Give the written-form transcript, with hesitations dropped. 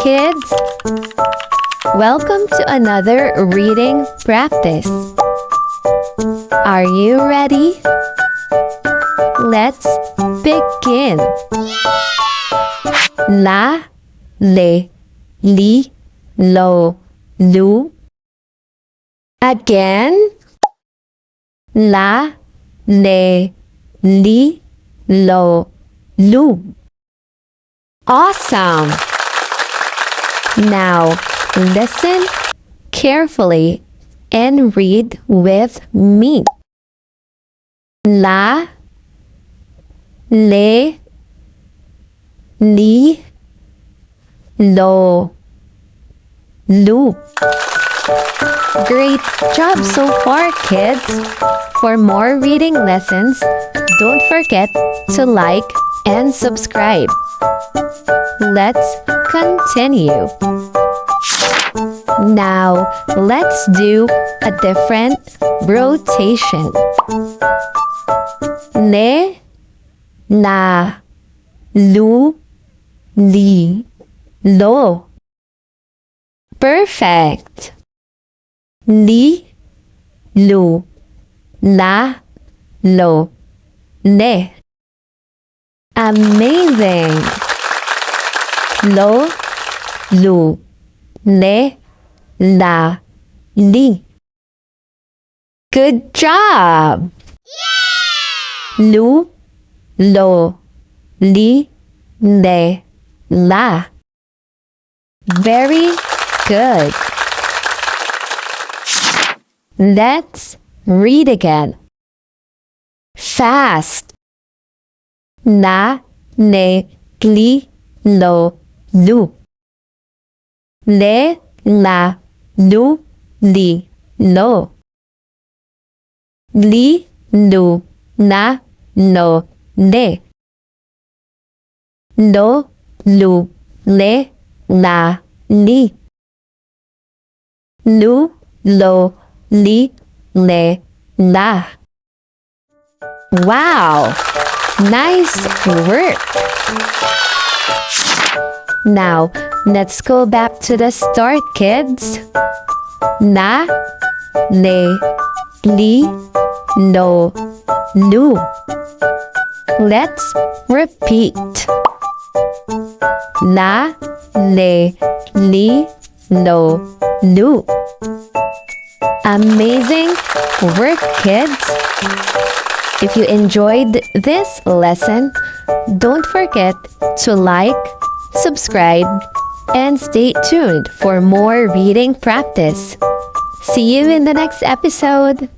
kids! Welcome to another reading practice. Are you ready? Let's begin. La, le, li, lo, lu. Again. La, le, li, lo, lu. Awesome! Now, listen carefully and read with me. La, le, li, lo, lu. Great job so far, kids! For more reading lessons, don't forget to like and subscribe. Let's continue. Now, let's do a different rotation. Le, la, lu, li, lo. Perfect. Li, lu, la, lo, le. Amazing. Lo, lu, le, la, li. Good job! Lu, lo, li, le, la. Very good. Let's read again. Fast. La, le, li, lo, lu. Le, la, lu, li, lo. Li, lu, la, lo, le. Lo, lu, le, la, li. Lu, lo, li, le, la. Wow! Nice work! Now, let's go back to the start, kids. La, le, li, lo, lu. Let's repeat. La, le, li, lo, lu. Amazing work, kids! If you enjoyed this lesson, don't forget to like, subscribe, and stay tuned for more reading practice. See you in the next episode!